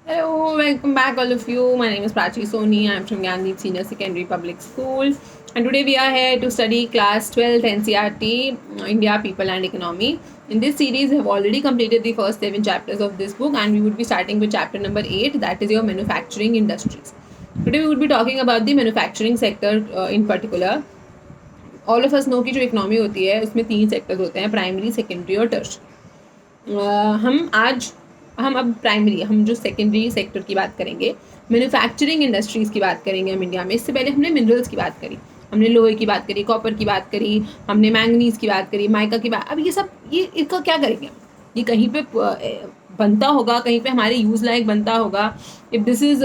Hello, welcome back all of you. My name is Prachi Soni. I'm from Gyandeep Senior Secondary Public School. And today we are here to study class 12 NCERT, India, People and Economy. In this series, we have already completed the first 7 chapters of this book and we would be starting with chapter number 8, that is your manufacturing industries. Today we would be talking about the manufacturing sector in particular. All of us know कि जो economy होती है उसमें 3 sectors होते हैं, primary, secondary और tertiary. हम अब प्राइमरी, हम जो सेकेंडरी सेक्टर की बात करेंगे, मैन्युफैक्चरिंग इंडस्ट्रीज़ की बात करेंगे हम इंडिया में. इससे पहले हमने मिनरल्स की बात करी, हमने लोहे की बात करी, कॉपर की बात करी, हमने मैंगनीज़ की बात करी, माइका की बात. अब ये सब इसका क्या करेंगे? ये कहीं पे बनता होगा, कहीं पे हमारे यूज़ लायक बनता होगा. इफ़ दिस इज़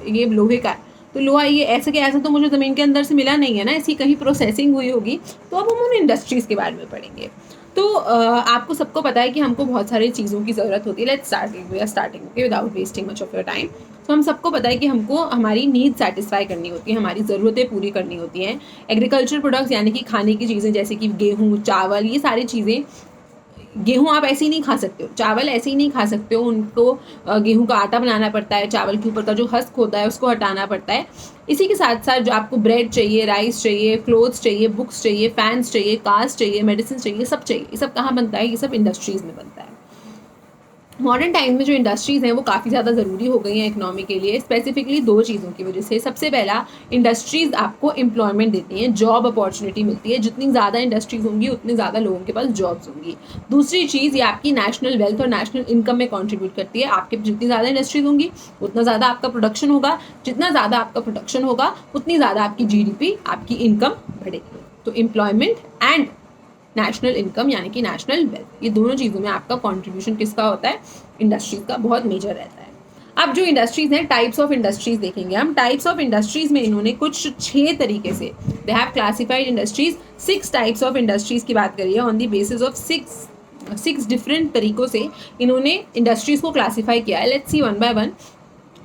ये लोहे का है तो लोहा ये ऐसा कि ऐसा तो मुझे ज़मीन के अंदर से मिला नहीं है ना, इसकी कहीं प्रोसेसिंग हुई होगी. तो अब हम उन इंडस्ट्रीज़ के बारे में पढ़ेंगे. तो आपको सबको पता है कि हमको बहुत सारी चीज़ों की ज़रूरत होती है. Let's starting okay without wasting much of your time. तो हम सबको पता है कि हमको हमारी नीड सेटिस्फाई करनी होती है, हमारी ज़रूरतें पूरी करनी होती हैं. एग्रीकल्चर प्रोडक्ट्स यानी कि खाने की चीज़ें जैसे कि गेहूँ, चावल, ये सारी चीज़ें. गेहूँ आप ऐसे ही नहीं खा सकते हो, चावल ऐसे ही नहीं खा सकते हो. उनको गेहूँ का आटा बनाना पड़ता है, चावल के ऊपर का जो हस्क होता है उसको हटाना पड़ता है. इसी के साथ साथ जो आपको ब्रेड चाहिए, राइस चाहिए, क्लोथ्स चाहिए, बुक्स चाहिए, फैंस चाहिए, कार्स चाहिए, मेडिसिन चाहिए, सब चाहिए. ये सब कहाँ बनता है? ये सब इंडस्ट्रीज़ में बनता है. मॉडर्न टाइम में जो इंडस्ट्रीज़ हैं वो काफ़ी ज़्यादा ज़रूरी हो गई हैं इकोनॉमी के लिए, स्पेसिफिकली 2 चीज़ों की वजह से. सबसे पहला, इंडस्ट्रीज़ आपको एम्प्लॉयमेंट देती हैं, जॉब अपॉर्चुनिटी मिलती है. जितनी ज़्यादा इंडस्ट्रीज़ होंगी उतने ज़्यादा लोगों के पास जॉब्स होंगी. दूसरी चीज़, ये आपकी नेशनल वेल्थ और नेशनल इनकम में कॉन्ट्रीब्यूट करती है. आपके जितनी ज़्यादा इंडस्ट्रीज़ होंगी उतना ज़्यादा आपका प्रोडक्शन होगा, जितना ज़्यादा आपका प्रोडक्शन होगा उतनी ज़्यादा आपकी GDP, आपकी इनकम बढ़ेगी. तो एम्प्लॉयमेंट एंड नेशनल इनकम यानी कि नेशनल वेल्थ, ये दोनों चीज़ों में आपका कंट्रीब्यूशन किसका होता है? इंडस्ट्रीज़ का बहुत मेजर रहता है. अब जो इंडस्ट्रीज़ हैं, टाइप्स ऑफ इंडस्ट्रीज़ देखेंगे हम. टाइप्स ऑफ इंडस्ट्रीज़ में इन्होंने कुछ 6 तरीके से, they have classified industries 6 types of industries की बात करी है. On the basis of 6 different तरीक़ों से इन्होंने इंडस्ट्रीज़ को क्लासीफाई किया है. Let's see one by one.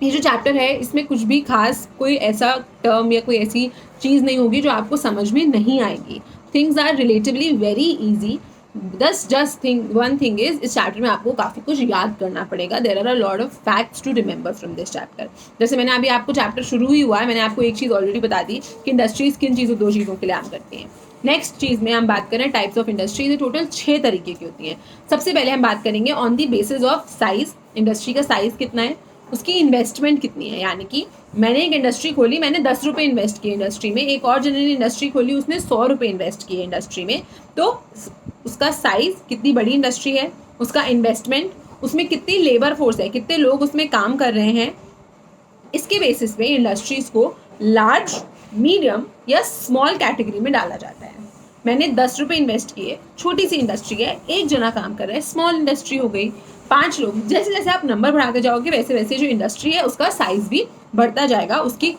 ये जो चैप्टर है इसमें कुछ भी खास कोई ऐसा टर्म या कोई ऐसी चीज़ नहीं होगी जो आपको समझ में नहीं आएगी. Things are relatively very easy. One thing is, इस चैप्टर में आपको काफ़ी कुछ याद करना पड़ेगा. There are a lot of facts to remember from this chapter. जैसे मैंने अभी आपको, चैप्टर शुरू ही हुआ है, मैंने आपको एक चीज़ ऑलरेडी बता दी कि इंडस्ट्रीज़ किन चीज़ों, 2 चीज़ों के लिए काम करती हैं. नेक्स्ट चीज़ में हम बात करें टाइप्स ऑफ इंडस्ट्रीज, ये टोटल 6 तरीके की होती हैं. सबसे पहले हम बात करेंगे on the basis of size. Industry का साइज़ कितना है, उसकी इन्वेस्टमेंट कितनी है. यानी कि मैंने एक इंडस्ट्री खोली, मैंने 10 रुपये इन्वेस्ट किए इंडस्ट्री में. एक और जन ने इंडस्ट्री खोली, उसने 100 रुपये इन्वेस्ट किए इंडस्ट्री में. तो उसका साइज़, कितनी बड़ी इंडस्ट्री है, उसका इन्वेस्टमेंट, उसमें कितनी लेबर फोर्स है, कितने लोग उसमें काम कर रहे हैं, इसके बेसिस पे इंडस्ट्रीज़ को लार्ज, मीडियम या स्मॉल कैटेगरी में डाला जाता है. मैंने 10 रुपये इन्वेस्ट किए, छोटी सी इंडस्ट्री है, एक जना काम कर रहा है, स्मॉल इंडस्ट्री हो गई. 5 लोग. जैसे जैसे आप नंबर बढ़ाते जाओगे वैसे वैसे जो इंडस्ट्री है उसका साइज़ भी बढ़ता जाएगा, उसकी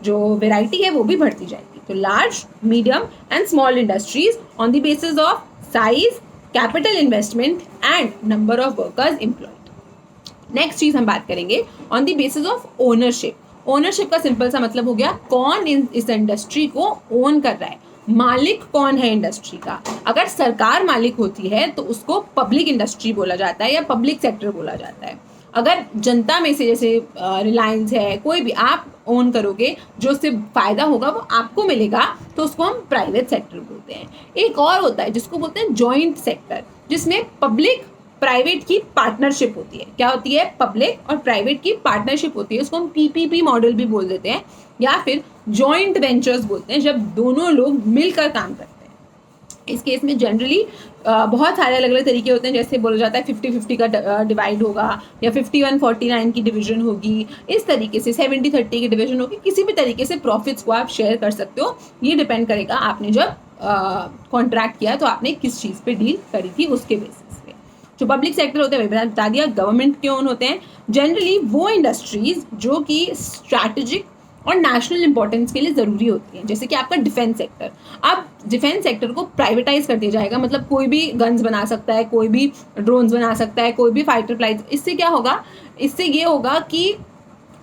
जो वेराइटी है वो भी बढ़ती जाएगी. तो large, medium and small industries on the basis of size, capital investment and number of workers employed. Next चीज़ हम बात करेंगे on the basis of ownership. Ownership का सिंपल सा मतलब हो गया, कौन इस इंडस्ट्री को ओन कर रहा है, मालिक कौन है इंडस्ट्री का. अगर सरकार मालिक होती है तो उसको पब्लिक इंडस्ट्री बोला जाता है या पब्लिक सेक्टर बोला जाता है. अगर जनता में से, जैसे रिलायंस है, कोई भी आप ओन करोगे, जो उससे फ़ायदा होगा वो आपको मिलेगा, तो उसको हम प्राइवेट सेक्टर बोलते हैं. एक और होता है जिसको बोलते हैं जॉइंट सेक्टर, जिसमें पब्लिक प्राइवेट की पार्टनरशिप होती है. क्या होती है? पब्लिक और प्राइवेट की पार्टनरशिप होती है. उसको हम PPP मॉडल भी बोल देते हैं या फिर जॉइंट वेंचर्स बोलते हैं, जब दोनों लोग मिलकर काम करते हैं. इस केस में जनरली बहुत सारे अलग अलग तरीके होते हैं. जैसे बोला जाता है 50-50 का डिवाइड होगा, या 51-49 की डिवीजन होगी, इस तरीके से 70-30 की डिवीजन होगी. किसी भी तरीके से प्रॉफिट्स को आप शेयर कर सकते हो. ये डिपेंड करेगा आपने जब कॉन्ट्रैक्ट किया तो आपने किस चीज़ पे डील करी थी, उसके बेसिस पे. जो पब्लिक सेक्टर होते हैं वही बता दिया. गवर्नमेंट के ओन होते हैं जनरली वो इंडस्ट्रीज़ जो कि स्ट्रैटेजिक और नेशनल इंपॉर्टेंस के लिए ज़रूरी होती हैं. जैसे कि आपका डिफेंस सेक्टर. अब डिफेंस सेक्टर को प्राइवेटाइज कर दिया जाएगा, मतलब कोई भी गन्स बना सकता है, कोई भी ड्रोन्स बना सकता है, कोई भी फाइटर प्लाइट. इससे क्या होगा? इससे ये होगा कि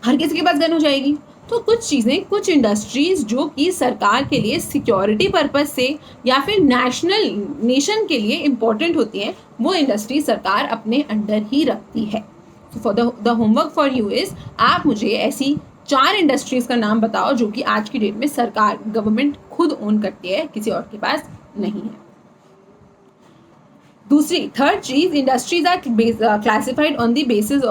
हर किसी के पास गन हो जाएगी. तो कुछ चीज़ें, कुछ इंडस्ट्रीज़ जो कि सरकार के लिए सिक्योरिटी पर्पस से या फिर नेशन के लिए इम्पोर्टेंट होती हैं, वो इंडस्ट्री सरकार अपने अंडर ही रखती है। For the homework for you is, आप मुझे ऐसी 4 इंडस्ट्रीज़ का नाम बताओ जो कि आज की डेट में सरकार, गवर्नमेंट खुद ओन करती है, किसी और के पास नहीं है। दूसरी, थर्ड चीज, industries are classified on the basis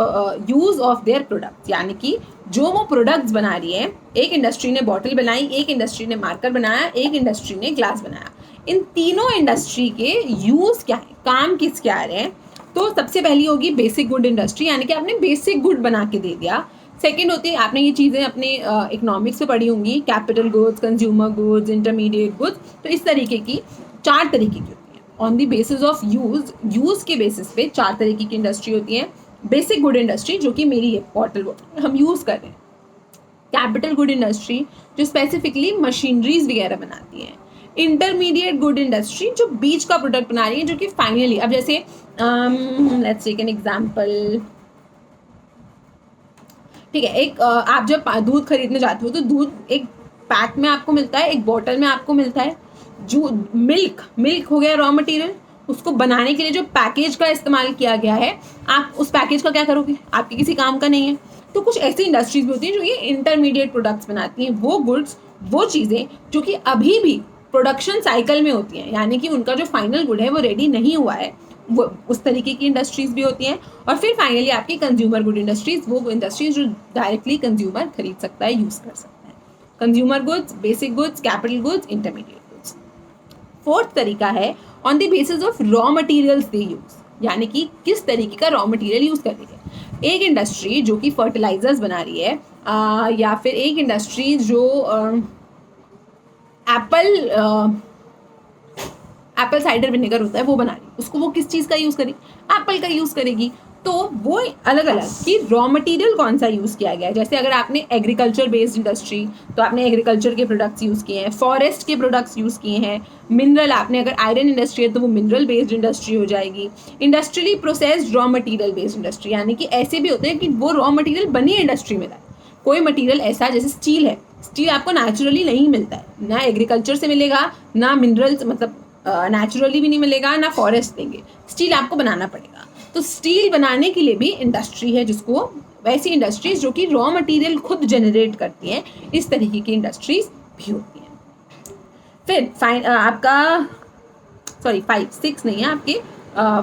use of their products, यानी कि जो वो प्रोडक्ट्स बना रही है, एक इंडस्ट्री ने बॉटल बनाई, एक इंडस्ट्री ने मार्कर बनाया, एक इंडस्ट्री ने ग्लास बनाया, इन तीनों इंडस्ट्री के यूज क्या है, काम किसके आ रहे हैं। तो सबसे पहली होगी बेसिक गुड इंडस्ट्री, यानी कि आपने बेसिक गुड बना के दे दिया। सेकेंड होती है, आपने ये चीज़ें अपने इकोनॉमिक्स में पढ़ी होंगी, capital goods, consumer goods, intermediate goods. तो इस तरीके की 4 तरीके की on the basis of use के बेसिस पे 4 तरीके की इंडस्ट्री होती है। बेसिक गुड इंडस्ट्री जो कि मेरी है, बॉटल हम यूज कर रहे हैं। कैपिटल गुड इंडस्ट्री जो स्पेसिफिकली मशीनरीज वगैरह बनाती है। इंटरमीडिएट गुड इंडस्ट्री जो बीच का प्रोडक्ट बना रही है, जो कि फाइनली, अब जैसे लेट्स टेक एन एग्जांपल, ठीक है, एक आप जब दूध खरीदने जाते हो तो दूध एक पैक में आपको मिलता है, एक बॉटल में आपको मिलता है। जो मिल्क हो गया रॉ मटेरियल, उसको बनाने के लिए जो पैकेज का इस्तेमाल किया गया है, आप उस पैकेज का क्या करोगे, आपके किसी काम का नहीं है। तो कुछ ऐसी इंडस्ट्रीज भी होती हैं जो ये इंटरमीडिएट प्रोडक्ट्स बनाती हैं, वो गुड्स, वो चीज़ें जो कि अभी भी प्रोडक्शन साइकिल में होती हैं, यानी कि उनका जो फाइनल गुड है वो रेडी नहीं हुआ है, वो उस तरीके की इंडस्ट्रीज भी होती हैं। और फिर फाइनली आपकी कंज्यूमर गुड इंडस्ट्रीज, वो इंडस्ट्रीज जो डायरेक्टली कंज्यूमर खरीद सकता है, यूज़ कर सकता है। Consumer goods, basic goods, capital goods, intermediate. Fourth तरीका है on the basis of raw materials they use, यानी कि किस तरीके का रॉ मटेरियल यूज कर रही है। एक इंडस्ट्री जो कि फर्टिलाइजर्स बना रही है, या फिर एक इंडस्ट्री जो एप्पल साइडर विनेगर होता है वो बना रही है, उसको वो किस चीज़ का यूज़ करेगी, एप्पल का यूज़ करेगी। तो वो अलग अलग कि रॉ मटेरियल कौन सा यूज़ किया गया है। जैसे अगर आपने एग्रीकल्चर बेस्ड इंडस्ट्री, तो आपने एग्रीकल्चर के प्रोडक्ट्स यूज़ किए हैं, फॉरेस्ट के प्रोडक्ट्स यूज़ किए हैं। मिनरल, आपने अगर आयरन इंडस्ट्री है तो वो मिनरल बेस्ड इंडस्ट्री हो जाएगी। Industrially processed raw material based industry, यानी कि ऐसे भी होते हैं कि वो रॉ मटेरियल बनी इंडस्ट्री में था। कोई मटेरियल ऐसा, जैसे स्टील है, स्टील आपको नेचुरली नहीं मिलता है, ना एग्रीकल्चर से मिलेगा, ना मिनरल्स, मतलब नेचुरली भी नहीं मिलेगा, ना फॉरेस्ट देंगे, स्टील आपको बनाना पड़ेगा। तो स्टील बनाने के लिए भी इंडस्ट्री है, जिसको वैसी इंडस्ट्रीज जो कि रॉ मटेरियल खुद जनरेट करती हैं, इस तरीके की इंडस्ट्रीज भी होती हैं। फिर आपका 6 नहीं है, आपके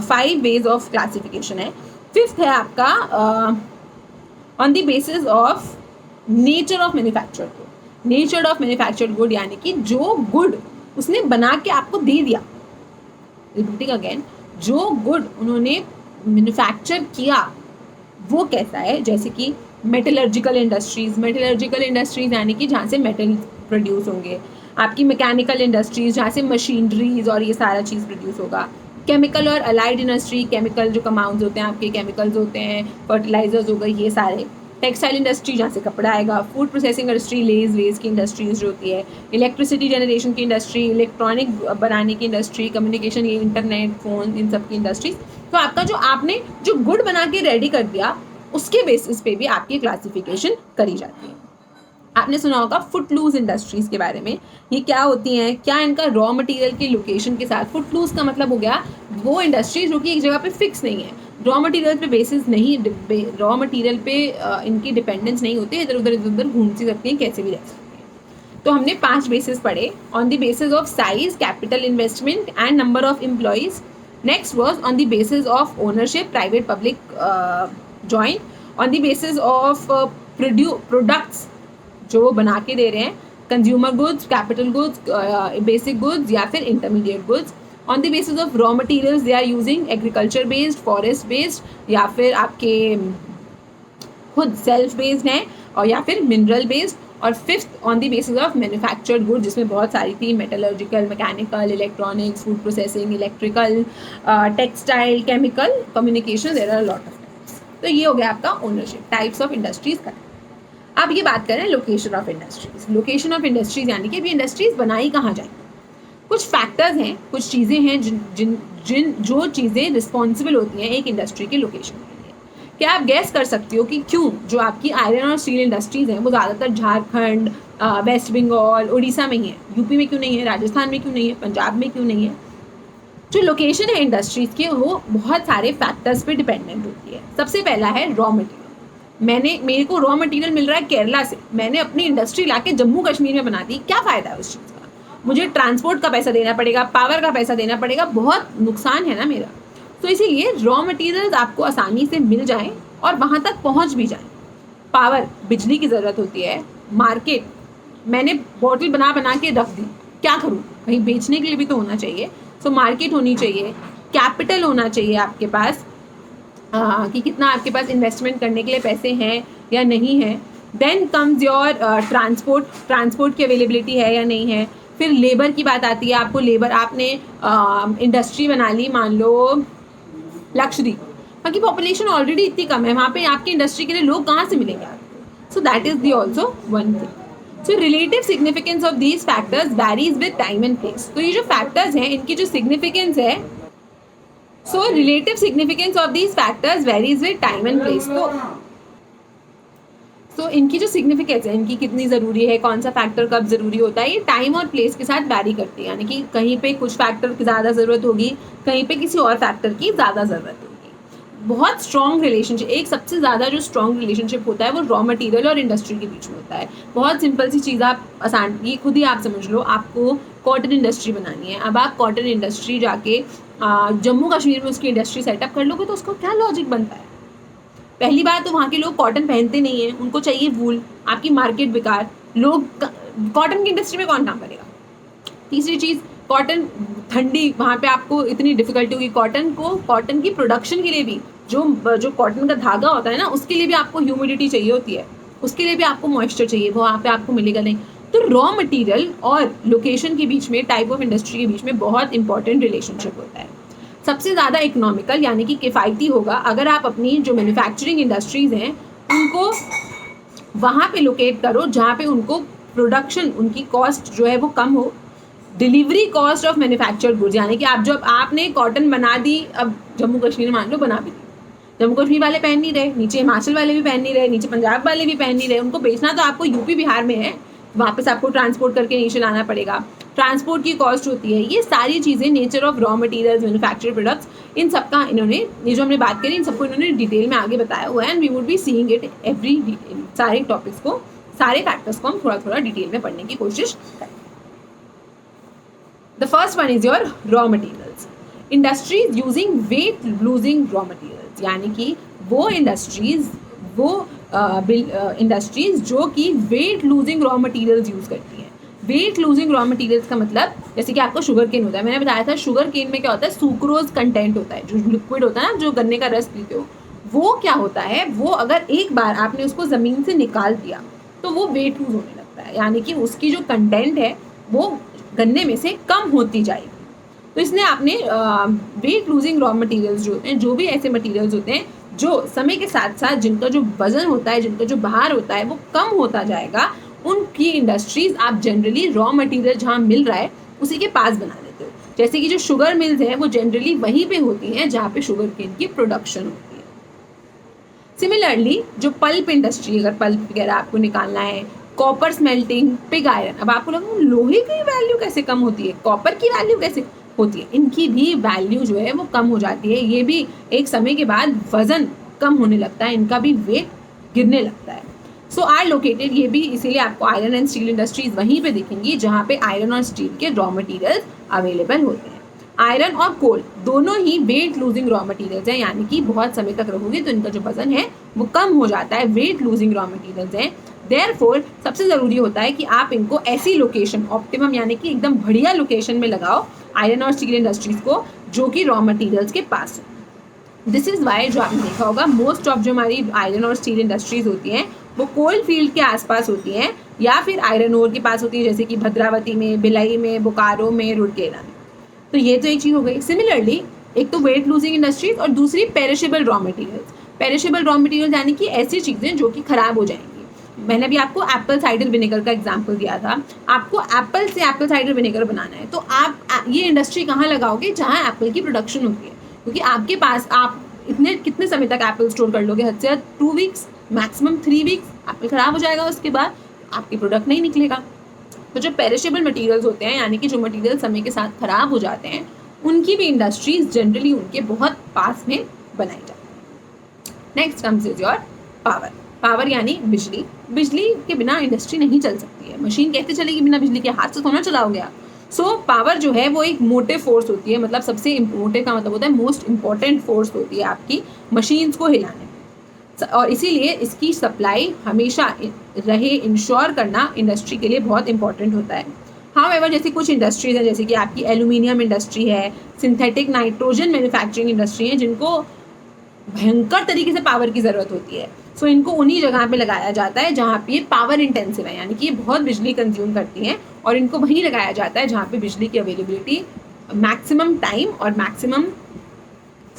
5 वेज ऑफ क्लासिफिकेशन है। फिफ्थ है आपका on the basis of nature of manufactured good. Nature of manufactured good यानी कि जो गुड उसने बना के आपको दे दिया, रिपीटिंग अगेन, जो गुड उन्होंने मैन्युफैक्चर किया वो कैसा है। जैसे कि मेटलर्जिकल इंडस्ट्रीज यानी कि जहाँ से मेटल प्रोड्यूस होंगे। आपकी मैकेनिकल इंडस्ट्रीज जहाँ से मशीनरीज और ये सारा चीज़ प्रोड्यूस होगा। केमिकल और अलाइड इंडस्ट्री, केमिकल जो कंपाउंड्स होते हैं आपके, केमिकल्स होते हैं, फर्टिलाइजर्स हो गए, ये सारे। टेक्सटाइल इंडस्ट्री जहाँ से कपड़ा आएगा। फूड प्रोसेसिंग इंडस्ट्री, वेज की इंडस्ट्रीज जो होती है। इलेक्ट्रिसिटी जनरेशन की इंडस्ट्री, इलेक्ट्रॉनिक बनाने की इंडस्ट्री, कम्युनिकेशन, ये इंटरनेट, फोन, इन सब की इंडस्ट्रीज। तो आपका जो आपने जो गुड बना के रेडी कर दिया, उसके बेसिस पे भी आपकी क्लासिफिकेशन करी जाती है। आपने सुना होगा फुटलूज इंडस्ट्रीज के बारे में। ये क्या होती हैं, क्या इनका रॉ मटेरियल की लोकेशन के साथ, फुटलूज का मतलब हो गया वो इंडस्ट्री जो कि एक जगह पे फिक्स नहीं है, रॉ मटेरियल पे बेसिस नहीं, रॉ मटेरियल पे इनकी डिपेंडेंस नहीं होती, इधर उधर घूम सी सकती हैं, कैसे भी रह सकती हैं। तो हमने 5 बेसिस पढ़े on the basis of size, capital investment and number of employees. Next was on the basis of ownership, private, public, joint. On the basis of products जो बना के दे रहे हैं, consumer goods, capital goods, basic goods या फिर intermediate goods. On the basis of raw materials they are using agriculture based, forest based या फिर आपके खुद सेल्फ बेस्ड हैं, और या फिर मिनरल बेस्ड। और fifth on the basis of manufactured good, जिसमें बहुत सारी थी, metallurgical, mechanical, electronics, food processing, electrical, textile, chemical, communication, there are lot of types. तो ये हो गया आपका ओनरशिप, टाइप्स ऑफ इंडस्ट्रीज का। अब ये बात करें location of industries. Location of industries यानी कि अभी इंडस्ट्रीज बनाई कहाँ जाए। कुछ फैक्टर्स हैं, कुछ चीज़ें हैं जो चीज़ें रिस्पॉन्सिबल होती हैं एक इंडस्ट्री के लोकेशन के लिए। क्या आप गैस कर सकती हो कि क्यों जो आपकी आयरन और स्टील इंडस्ट्रीज़ हैं वो ज़्यादातर झारखंड, वेस्ट बंगाल, उड़ीसा में ही है? यूपी में क्यों नहीं है? राजस्थान में क्यों नहीं है? पंजाब में क्यों नहीं है? जो लोकेशन है इंडस्ट्रीज़ की वो बहुत सारे फैक्टर्स पे डिपेंडेंट होती है। सबसे पहला है रॉ मटेरियल। मेरे को रॉ मटेरियल मिल रहा है केरला से, मैंने अपनी इंडस्ट्री लाके जम्मू कश्मीर में बना दी, क्या फ़ायदा है उस चीज़ का? मुझे ट्रांसपोर्ट का पैसा देना पड़ेगा, पावर का पैसा देना पड़ेगा, बहुत नुकसान है ना मेरा। तो इसीलिए रॉ मटेरियल्स आपको आसानी से मिल जाएं और वहाँ तक पहुँच भी जाएं। पावर, बिजली की ज़रूरत होती है। मार्केट, मैंने बॉटल बना बना के रख दी, क्या करूँ? कहीं बेचने के लिए भी तो होना चाहिए। सो मार्केट होनी चाहिए, कैपिटल होना चाहिए आपके पास, कि कितना आपके पास इन्वेस्टमेंट करने के लिए पैसे हैं या नहीं है। देन कम्स योर ट्रांसपोर्ट की अवेलेबिलिटी है या नहीं है। फिर लेबर की बात आती है, आपको लेबर, आपने इंडस्ट्री बना ली मान लो लक्षद्वीप, वहाँ की पॉपुलेशन ऑलरेडी इतनी कम है, वहाँ पे आपकी इंडस्ट्री के लिए लोग कहाँ से मिलेंगे आपको? So that is the also one thing. So relative significance of these factors varies with time and place. तो ये जो फैक्टर्स हैं इनकी जो सिग्निफिकेंस है, so relative significance of these factors varies with time and place. तो इनकी जो सिग्निफिकेंस है, इनकी कितनी ज़रूरी है, कौन सा फैक्टर कब ज़रूरी होता है, ये टाइम और प्लेस के साथ वैरी करती है। यानी कि कहीं पे कुछ फैक्टर की ज़्यादा ज़रूरत होगी, कहीं पे किसी और फैक्टर की ज़्यादा ज़रूरत होगी। बहुत स्ट्रॉन्ग रिलेशनशिप, एक सबसे ज़्यादा जो स्ट्रॉन्ग रिलेशनशिप होता है वो रॉ मटेरियल और इंडस्ट्री के बीच में होता है। बहुत सिंपल सी चीज़, आप आसान, ये खुद ही आप समझ लो, आपको कॉटन इंडस्ट्री बनानी है। अब आप कॉटन इंडस्ट्री जाके जम्मू कश्मीर में उसकी इंडस्ट्री सेटअप कर लोगे तो उसका क्या लॉजिक बनता है? पहली बात तो वहाँ के लोग कॉटन पहनते नहीं हैं, उनको चाहिए वूल, आपकी मार्केट बेकार, लोग कॉटन की इंडस्ट्री में कौन काम करेगा? तीसरी चीज़, कॉटन ठंडी, वहाँ पे आपको इतनी डिफिकल्टी होगी। कॉटन की प्रोडक्शन के लिए भी जो कॉटन का धागा होता है ना, उसके लिए भी आपको ह्यूमिडिटी चाहिए होती है, उसके लिए भी आपको मॉइस्चर चाहिए, वो वहाँ पे आपको मिलेगा नहीं। तो रॉ मटेरियल और लोकेशन के बीच में, टाइप ऑफ इंडस्ट्री के बीच में बहुत इंपॉर्टेंट रिलेशनशिप होता है। सबसे ज़्यादा इकोनॉमिकल यानी कि किफ़ायती होगा अगर आप अपनी जो मैन्युफैक्चरिंग इंडस्ट्रीज़ हैं उनको वहाँ पे लोकेट करो जहाँ पे उनको प्रोडक्शन, उनकी कॉस्ट जो है वो कम हो। Delivery cost of manufactured goods, यानी कि आपने कॉटन बना दी, अब जम्मू कश्मीर मान लो बना भी दी, जम्मू कश्मीर वाले पहन नहीं रहे, नीचे हिमाचल वाले भी पहन नहीं रहे, नीचे पंजाब वाले भी पहन नहीं रहे, उनको बेचना तो आपको यूपी बिहार में है, वापस आपको ट्रांसपोर्ट करके नीचे लाना पड़ेगा, ट्रांसपोर्ट की कॉस्ट होती है। ये सारी चीज़ें, nature of raw materials, manufactured products, इन सबका इन्होंने, ये जो हमने बात करी, इन सबको इन्होंने डिटेल में आगे बताया हुआ है। And we would be seeing it every detail, सारे टॉपिक्स को, सारे फैक्टर्स को हम थोड़ा थोड़ा डिटेल में पढ़ने की कोशिश करें। The first one is your raw materials. Industries using weight losing raw materials, यानी कि वो इंडस्ट्रीज जो कि weight losing raw materials use करती हैं। वेट लूजिंग रॉ मटेरियल्स का मतलब, जैसे कि आपको शुगर केन होता है, मैंने बताया था शुगर केन में क्या होता है, सुक्रोज कंटेंट होता है, जो लिक्विड होता है ना, जो गन्ने का रस पीते हो, वो क्या होता है, वो अगर एक बार आपने उसको ज़मीन से निकाल दिया तो वो वेट लूज होने लगता है, यानी कि उसकी जो कंटेंट है वो गन्ने में से कम होती जाएगी। तो इसलिए आपने वेट लूजिंग रॉ मटेरियल्स जो होते हैं, जो भी ऐसे मटेरियल्स होते हैं जो समय के साथ साथ जिनका जो वजन होता है, जिनका जो भार होता है वो कम होता जाएगा, उनकी इंडस्ट्रीज आप जनरली रॉ मटेरियल जहाँ मिल रहा है उसी के पास बना देते हो। जैसे कि जो शुगर मिल्स हैं वो जनरली वहीं पे होती हैं जहाँ पे शुगर केन की प्रोडक्शन होती है। सिमिलरली जो पल्प इंडस्ट्री, अगर पल्प वगैरह आपको निकालना है, कॉपर स्मेल्टिंग, पिग आयरन, अब आपको लगा लोहे की वैल्यू कैसे कम होती है, कॉपर की वैल्यू कैसे होती है, इनकी भी वैल्यू जो है वो कम हो जाती है। ये भी एक समय के बाद वजन कम होने लगता है, इनका भी वेट गिरने लगता है। सो आर लोकेटेड, ये भी इसीलिए आपको आयरन एंड स्टील इंडस्ट्रीज वहीं पे दिखेंगी जहाँ पे आयरन और स्टील के रॉ मटेरियल्स अवेलेबल होते हैं। आयरन और कोल दोनों ही वेट लूजिंग रॉ मटेरियल्स हैं, यानी कि बहुत समय तक रहोगे तो इनका जो वजन है वो कम हो जाता है, वेट लूजिंग रॉ मटेरियल्स हैं। देयरफॉर सबसे ज़रूरी होता है कि आप इनको ऐसी लोकेशन, ऑप्टिमम यानी कि एकदम बढ़िया लोकेशन में लगाओ आयरन और स्टील इंडस्ट्रीज़ को, जो कि रॉ मटेरियल्स के पास हो। दिस इज़ वाई, जो आपने देखा होगा, मोस्ट ऑफ जो हमारी आयरन और स्टील इंडस्ट्रीज़ होती हैं वो कोल फील्ड के आसपास होती हैं या फिर आयरन ओर के पास होती है, जैसे कि भद्रावती में, भिलाई में, बोकारो में, रुड़केला में। तो ये तो एक चीज़ हो गई। सिमिलरली एक तो वेट लूजिंग इंडस्ट्रीज और दूसरी perishable raw materials. Perishable raw materials यानी कि ऐसी चीज़ें जो कि ख़राब हो जाएंगी। मैंने भी आपको एप्पल साइडर विनेगर का एग्जांपल दिया था। आपको एप्पल से एप्पल साइडर विनेगर बनाना है तो आप ये इंडस्ट्री कहाँ लगाओगे, जहाँ एप्पल की प्रोडक्शन होती है, क्योंकि आपके पास आप इतने कितने समय तक एप्पल स्टोर कर लोगे? हद से हद 2 वीक्स, मैक्सिमम 3 वीक्स। एप्पल ख़राब हो जाएगा, उसके बाद आपकी प्रोडक्ट नहीं निकलेगा। तो जो पेरिशेबल मटेरियल्स होते हैं, यानी कि जो मटेरियल समय के साथ ख़राब हो जाते हैं, उनकी भी इंडस्ट्रीज जनरली उनके बहुत पास में बनाई जाती है। Next comes is your power. Power यानी बिजली। बिजली के बिना इंडस्ट्री नहीं चल सकती है। मशीन कैसे चलेगी बिना बिजली के? हाथ से थोड़ा चलाओगे आप। सो पावर जो है वो एक मोटिव फोर्स होती है, मतलब सबसे मोटिव का मतलब होता है मोस्ट इंपॉर्टेंट फोर्स होती है आपकी मशीन्स को हिलाने में, और इसीलिए इसकी सप्लाई हमेशा रहे, इंश्योर करना इंडस्ट्री के लिए बहुत इंपॉर्टेंट होता है। हाउएवर जैसे कुछ इंडस्ट्रीज हैं, जैसे कि आपकी एल्यूमिनियम इंडस्ट्री है, सिंथेटिक नाइट्रोजन मैन्युफैक्चरिंग इंडस्ट्री है, जिनको भयंकर तरीके से पावर की ज़रूरत होती है। सो इनको उन्हीं जगह पे लगाया जाता है जहाँ पे ये पावर इंटेंसिव है, यानी कि ये बहुत बिजली कंज्यूम करती हैं, और इनको वहीं लगाया जाता है जहाँ पे बिजली की अवेलेबिलिटी मैक्सिमम टाइम और मैक्सिमम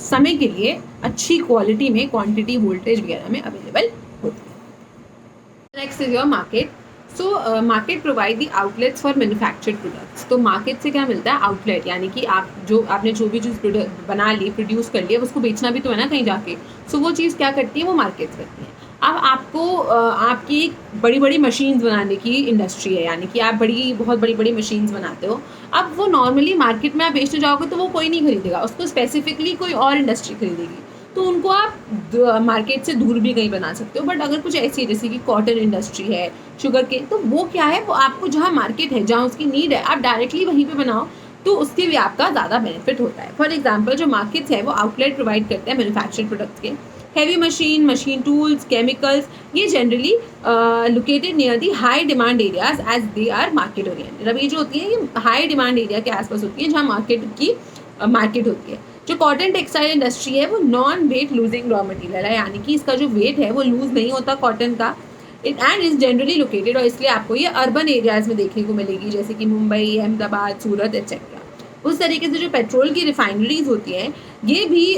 समय के लिए अच्छी क्वालिटी में, क्वांटिटी, वोल्टेज वगैरह में अवेलेबल होती है। Next is your market. So market provide the outlets for manufactured products. तो मार्केट से क्या मिलता है? आउटलेट, यानी कि आपने जो भी चीज़ बना ली, प्रोड्यूस कर लिया, उसको बेचना भी तो है ना कहीं जाके। सो वो चीज़ क्या करती है? वो मार्केट करती है। अब आपको आपकी बड़ी बड़ी मशीन्स बनाने की इंडस्ट्री है, यानी कि आप बहुत बड़ी बड़ी मशीन्स बनाते हो। अब वो नॉर्मली मार्केट में आप बेचने जाओगे तो वो कोई नहीं खरीदेगा, उसको स्पेसिफिकली कोई और इंडस्ट्री खरीदेगी, तो उनको आप मार्केट से दूर भी कहीं बना सकते हो। बट अगर कुछ ऐसी है जैसे कि कॉटन इंडस्ट्री है, शुगर केन, तो वो क्या है, वो आपको जहाँ मार्केट है, जहाँ उसकी नीड है, आप डायरेक्टली वहीं पे बनाओ, तो उसके भी आपका ज़्यादा बेनिफिट होता है। फॉर एग्जाम्पल जो मार्केट्स है वो आउटलेट प्रोवाइड करते हैं मैन्युफैक्चर्ड प्रोडक्ट्स के। हैवी मशीन टूल्स, केमिकल्स, ये generally located near the high demand areas as they are market oriented. अब ये जो होती है ये हाई डिमांड एरिया के आसपास होती है जहाँ मार्केट होती है। जो कॉटन टेक्सटाइल इंडस्ट्री है वो non wait losing raw material है, यानी कि इसका जो वेट है वो लूज नहीं होता कॉटन का। एंड इज जनरली लोकेटेड, और इसलिए आपको ये अर्बन एरियाज में देखने को मिलेगी, जैसे कि मुंबई, अहमदाबाद, सूरत एक्सेट्रा। उस तरीके से जो पेट्रोल की रिफाइनरीज होती हैं ये भी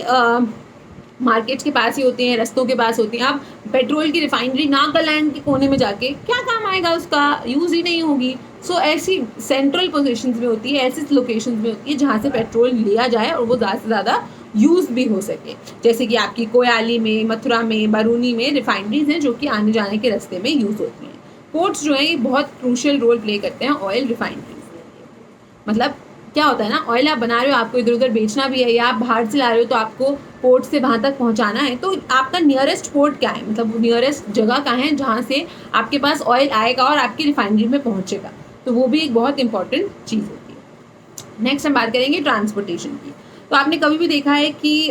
मार्केट्स के पास ही होती हैं, रस्तों के पास होती हैं। आप पेट्रोल की रिफाइनरी नागालैंड के कोने में जाके क्या काम आएगा, उसका यूज़ ही नहीं होगी। सो ऐसी सेंट्रल पोजीशंस में होती है, ऐसी लोकेशंस में होती है जहाँ से पेट्रोल लिया जाए और वो ज़्यादा से ज़्यादा यूज़ भी हो सके। जैसे कि आपकी कोयाली में, मथुरा में, बरूनी में रिफाइनरीज हैं जो कि आने जाने के रास्ते में यूज़ होती हैं। पोर्ट्स जो हैं ये बहुत क्रूशियल रोल प्ले करते हैं ऑयल रिफाइनरीज में। मतलब क्या होता है ना, ऑयल आप बना रहे हो, आपको इधर उधर बेचना भी है, या आप बाहर से ला रहे हो तो आपको पोर्ट से वहाँ तक पहुँचाना है, तो आपका नियरेस्ट पोर्ट क्या है, मतलब नियरेस्ट जगह कहाँ है जहाँ से आपके पास ऑयल आएगा और आपकी रिफाइनरी में पहुँचेगा। तो वो भी एक बहुत इंपॉर्टेंट चीज़ होती है। नेक्स्ट हम बात करेंगे ट्रांसपोर्टेशन की। तो आपने कभी भी देखा है कि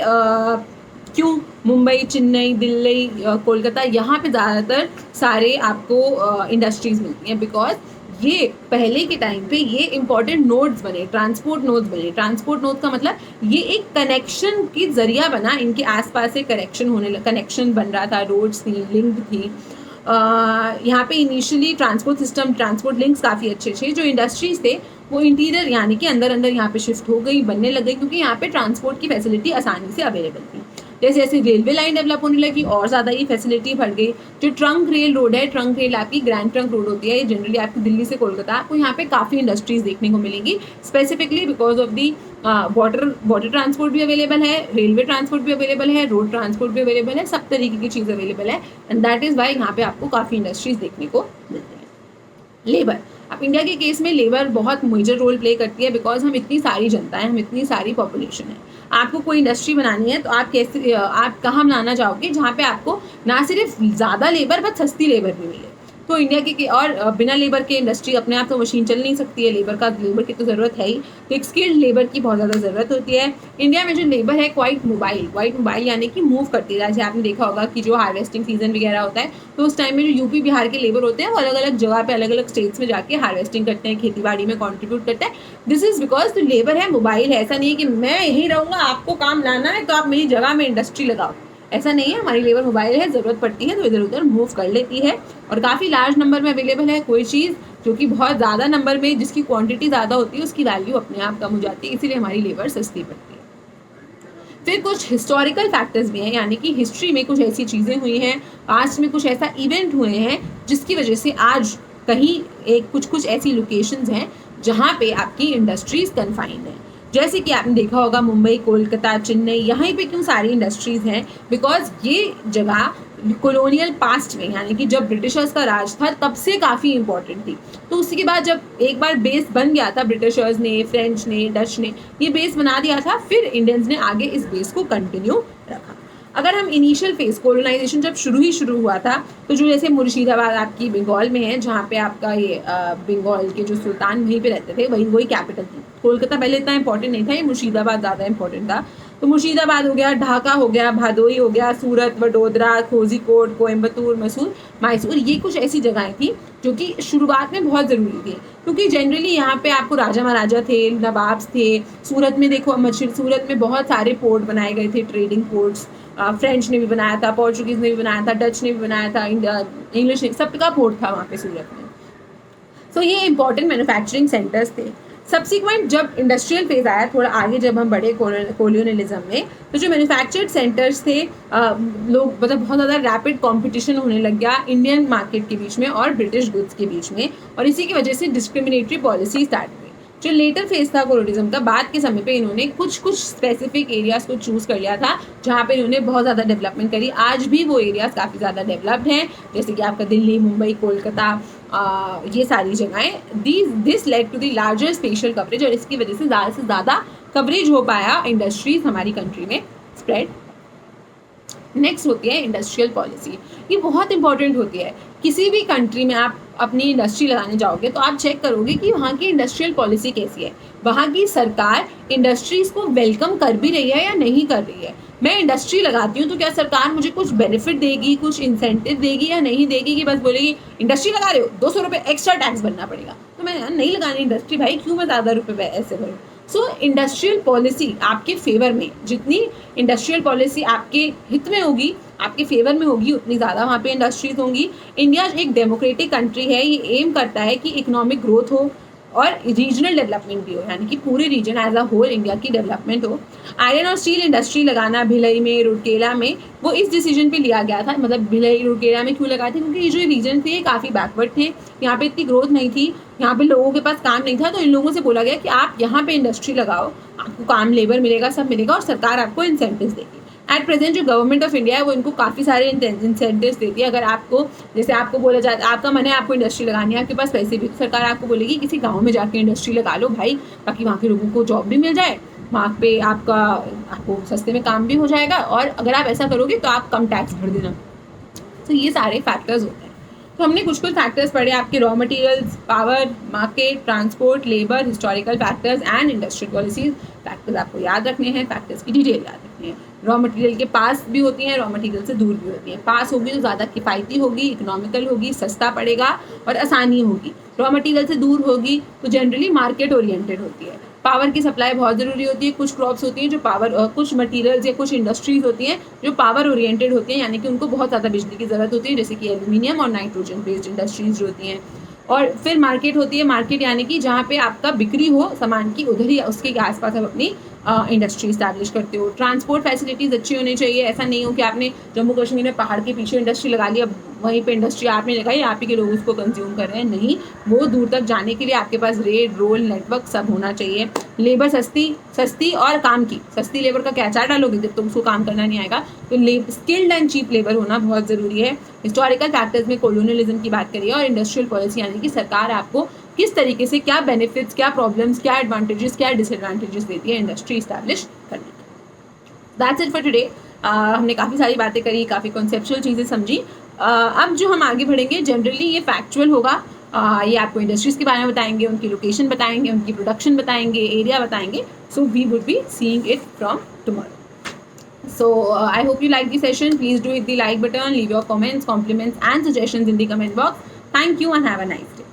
क्यों मुंबई, चेन्नई, दिल्ली, कोलकाता, यहाँ पे ज़्यादातर सारे आपको इंडस्ट्रीज़ मिलती हैं? बिकॉज ये पहले के टाइम पे ये इंपॉर्टेंट नोड्स बने, ट्रांसपोर्ट नोड्स बने। ट्रांसपोर्ट नोड्स का मतलब ये एक कनेक्शन की जरिया बना, इनके आसपास से कनेक्शन बन रहा था, रोड्स थी, लिंक थी। यहाँ पे इनिशियली ट्रांसपोर्ट लिंक्स काफ़ी अच्छे थे। जो इंडस्ट्रीज थे वो इंटीरियर यानी कि अंदर यहाँ पे शिफ्ट हो गई, बनने लग गई, क्योंकि यहाँ पे ट्रांसपोर्ट की फैसिलिटी आसानी से अवेलेबल थी। जैसे जैसे रेलवे लाइन डेवलप होने लगी और ज़्यादा ये फैसिलिटी बढ़ गई। जो ट्रंक रेल रोड है, ट्रंक रेल आपकी ग्रैंड ट्रंक रोड होती है, ये जनरली आपकी दिल्ली से कोलकाता, आपको यहाँ पे काफ़ी इंडस्ट्रीज देखने को मिलेंगी, specifically because of the water transport भी अवेलेबल है, रेलवे ट्रांसपोर्ट भी अवेलेबल है, रोड ट्रांसपोर्ट भी अवेलेबल है, सब तरीके की चीज़ अवेलेबल है। एंड दैट इज़ वाई यहाँ पे आपको काफ़ी इंडस्ट्रीज देखने को मिलती हैं। लेबर, अब इंडिया के केस में लेबर बहुत मेजर रोल प्ले करती है, बिकॉज हम इतनी सारी जनता है, हम इतनी सारी पॉपुलेशन है। आपको कोई इंडस्ट्री बनानी है तो आप कहाँ बनाना चाहोगे जहाँ पे आपको ना सिर्फ ज़्यादा लेबर बट सस्ती लेबर भी मिले। तो इंडिया के और बिना लेबर के इंडस्ट्री अपने आप तो मशीन चल नहीं सकती है, लेबर की तो ज़रूरत है ही, तो एक स्किल्ड लेबर की बहुत ज़्यादा ज़रूरत होती है। इंडिया में जो लेबर है क्वाइट मोबाइल यानी कि मूव करती है। जैसे आपने देखा होगा कि जो हार्वेस्टिंग सीजन वगैरह होता है तो उस टाइम में जो यूपी बिहार के लेबर होते हैं वो अलग अलग जगह पे, अलग अलग स्टेट्स में जाके हार्वेस्टिंग करते हैं, खेती बाड़ी में कॉन्ट्रीब्यूट करते हैं। दिस इज़ बिकॉज जो लेबर है मोबाइल है। ऐसा नहीं है कि मैं यहीं रहूँगा, आपको काम लाना है तो आप मेरी जगह में इंडस्ट्री लगाओ, ऐसा नहीं है। हमारी लेबर मोबाइल है, ज़रूरत पड़ती है तो इधर उधर मूव कर लेती है, और काफ़ी लार्ज नंबर में अवेलेबल है। कोई चीज़ जो कि बहुत ज़्यादा नंबर में, जिसकी क्वांटिटी ज़्यादा होती है, उसकी वैल्यू अपने आप कम हो जाती है, इसीलिए हमारी लेबर सस्ती पड़ती है। फिर कुछ हिस्टोरिकल फैक्टर्स भी हैं, यानी कि हिस्ट्री में कुछ ऐसी चीज़ें हुई हैं, पास्ट में कुछ ऐसा इवेंट हुए हैं जिसकी वजह से आज कहीं कुछ ऐसी लोकेशंस हैं जहाँ पे आपकी इंडस्ट्रीज कन्फाइंड हैं। जैसे कि आपने देखा होगा मुंबई, कोलकाता, चेन्नई, यहाँ पे क्यों सारी इंडस्ट्रीज़ हैं, बिकॉज ये जगह कॉलोनियल पास्ट में, यानी कि जब ब्रिटिशर्स का राज था तब से काफ़ी इंपॉर्टेंट थी। तो उसी के बाद जब एक बार बेस बन गया था, ब्रिटिशर्स ने, फ्रेंच ने, डच ने ये बेस बना दिया था, फिर इंडियंस ने आगे इस बेस को कंटिन्यू रखा। अगर हम इनिशियल फेज कोलोनाइजेशन जब शुरू हुआ था, तो जो जैसे मुर्शिदाबाद आपकी बंगाल में है, जहाँ पे आपका ये बंगाल के जो सुल्तान वहीं पे रहते थे, वही कैपिटल थी। कोलकाता पहले इतना इंपॉर्टेंट नहीं था, ये मुर्शिदाबाद ज़्यादा इंपॉर्टेंट था। तो मुर्शिदाबाद हो गया, ढाका हो गया, भदोही हो गया, सूरत, वडोदरा, कोझिकोड, कोयम्बतूर, मैसूर, ये कुछ ऐसी जगहें थी जो कि शुरुआत में बहुत ज़रूरी थी, क्योंकि जनरली यहाँ पे आपको राजा महाराजा थे, नवाब्स थे। सूरत में देखो, सूरत में बहुत सारे पोर्ट बनाए गए थे, ट्रेडिंग पोर्ट्स। फ्रेंच ने भी बनाया था, पोर्चुगीज़ ने भी बनाया था, डच ने भी बनाया था, इंग्लिश ने, सबका पोर्ट था वहाँ पे सूरत में। सो ये इंपॉर्टेंट मैन्युफैक्चरिंग सेंटर्स थे। सब्सिक्वेंट जब इंडस्ट्रियल फेज आया, थोड़ा आगे जब हम बढ़े कोलोनियलिज्म में, तो जो मैन्युफैक्चर्ड सेंटर्स थे, लोग मतलब बहुत ज़्यादा रैपिड कंपटीशन होने लग गया इंडियन मार्केट के बीच में और ब्रिटिश गुड्स के बीच में, और इसी की वजह से डिस्क्रिमिनेटरी पॉलिसी स्टार्ट हुई। जो लेटर फेज था कोलोनियलिज्म का, बाद के समय पे इन्होंने कुछ स्पेसिफिक एरियाज़ को चूज़ कर लिया था जहाँ पे इन्होंने बहुत ज़्यादा डेवलपमेंट करी। आज भी वो एरियाज़ काफ़ी ज़्यादा डेवलप्ड हैं, जैसे कि आपका दिल्ली, मुंबई, कोलकाता, ये सारी जगहें। This led to the larger special coverage, और इसकी वजह से ज़्यादा कवरेज हो पाया इंडस्ट्रीज हमारी कंट्री में स्प्रेड। नेक्स्ट होती है इंडस्ट्रियल पॉलिसी। ये बहुत इंपॉर्टेंट होती है। किसी भी कंट्री में आप अपनी इंडस्ट्री लगाने जाओगे तो आप चेक करोगे कि वहाँ की इंडस्ट्रियल पॉलिसी कैसी है, वहाँ की सरकार इंडस्ट्रीज़ को वेलकम कर भी रही है या नहीं कर रही है। मैं इंडस्ट्री लगाती हूँ तो क्या सरकार मुझे कुछ बेनिफिट देगी, कुछ इंसेंटिव देगी या नहीं देगी, कि बस बोलेगी इंडस्ट्री लगा रहे हो 200 रुपये एक्स्ट्रा टैक्स भरना पड़ेगा, तो मैं नहीं लगानी इंडस्ट्री भाई, क्यों मैं ज़्यादा रुपये ऐसे भरूँ। सो इंडस्ट्रियल पॉलिसी आपके फेवर में, जितनी इंडस्ट्रियल पॉलिसी आपके हित में होगी, आपके फेवर में होगी, उतनी ज़्यादा वहाँ पे इंडस्ट्रीज होंगी। इंडिया एक डेमोक्रेटिक कंट्री है, ये एम करता है कि इकोनॉमिक ग्रोथ हो और रीजनल डेवलपमेंट भी हो, यानी कि पूरे region as a whole India की डेवलपमेंट हो। आयरन और स्टील इंडस्ट्री लगाना भिलाई में, रुड़केला में, वो इस डिसीजन पे लिया गया था। मतलब भिलाई रुड़केला में क्यों लगाए थे, क्योंकि ये जो रीजन थे काफ़ी बैकवर्ड थे, यहाँ पे इतनी ग्रोथ नहीं थी, यहाँ पे लोगों के पास काम नहीं था, तो इन लोगों से बोला गया कि आप यहाँ पे इंडस्ट्री लगाओ, आपको काम, लेबर मिलेगा, सब मिलेगा, और सरकार आपको इंसेंटिव्स देगी। एट प्रेजेंट जो गवर्नमेंट ऑफ इंडिया है वो इनको काफ़ी सारे इंसेंटिव्स देती है। अगर आपको, जैसे आपको बोला जाता है, आपका मन है आपको इंडस्ट्री लगानी है, आपके पास पैसे भी, तो सरकार आपको बोलेगी किसी गांव में जाके इंडस्ट्री लगा लो भाई, ताकि वहाँ के लोगों को जॉब भी मिल जाए, वहाँ पे आपको सस्ते में काम भी हो जाएगा, और अगर आप ऐसा करोगे तो आप कम टैक्स भर देना। तो ये सारे फैक्टर्स होते हैं। तो हमने कुछ फैक्टर्स पढ़े, आपके raw materials, power, market, transport, labour, historical factors and industrial policies. Factors आपको याद रखने हैं, फैक्टर्स की डिटेल याद रखनी है। रॉ मटेरियल के पास भी होती हैं, रॉ मटेरियल से दूर भी होती हैं। पास होगी तो ज़्यादा किफ़ायती होगी, इकोनॉमिकल होगी, सस्ता पड़ेगा और आसानी होगी। रॉ मटेरियल से दूर होगी तो जनरली मार्केट ओरिएंटेड होती है। पावर की सप्लाई बहुत ज़रूरी होती है। कुछ क्रॉप्स होती हैं जो कुछ मटेरियल्स या कुछ इंडस्ट्रीज होती हैं जो पावर ओरिएंटेड होती हैं, यानी कि उनको बहुत ज़्यादा बिजली की ज़रूरत होती है, जैसे कि एल्यूमिनियम और नाइट्रोजन बेस्ड इंडस्ट्रीज जो होती हैं। और फिर मार्केट होती है, मार्केट यानी कि जहाँ पे आपका बिक्री हो सामान की, उधर ही उसके आसपास आप अपनी इंडस्ट्री इस्टेब्लिश करते हो। ट्रांसपोर्ट फैसिलिटीज़ अच्छी होनी चाहिए। ऐसा नहीं हो कि आपने जम्मू कश्मीर में पहाड़ के पीछे इंडस्ट्री लगा ली, अब वहीं पे इंडस्ट्री आपने लगाई, आप ही के लोग उसको कंज्यूम कर रहे हैं, नहीं, वो दूर तक जाने के लिए आपके पास रेल, रोल, नेटवर्क सब होना चाहिए। लेबर सस्ती और काम की, सस्ती लेबर का क्या चार डालोगे जब तुम उसको काम करना नहीं आएगा, तो स्किल्ड एंड चीप लेबर होना बहुत ज़रूरी है। हिस्टोरिकल फैक्टर्स में कोलोनियलिज्म की बात करिए, और इंडस्ट्रियल पॉलिसी यानी कि सरकार आपको किस तरीके से क्या बेनिफिट्स, क्या प्रॉब्लम्स, क्या एडवांटेजेस, क्या डिसएडवांटेजेस देती है इंडस्ट्री इस्टेब्लिश करने की। That's it for today. हमने काफ़ी सारी बातें करी, काफ़ी कॉन्सेप्चुअल चीज़ें समझी। अब जो हम आगे बढ़ेंगे, जनरली ये फैक्चुअल होगा। ये आपको इंडस्ट्रीज़ के बारे में बताएंगे, उनकी लोकेशन बताएंगे, उनकी प्रोडक्शन बताएंगे, एरिया बताएंगे। So we would be seeing it from tomorrow. So I hope you like the session. Please do hit the like button, leave your comments, compliments and suggestions in the comment box. Thank you and have a nice day.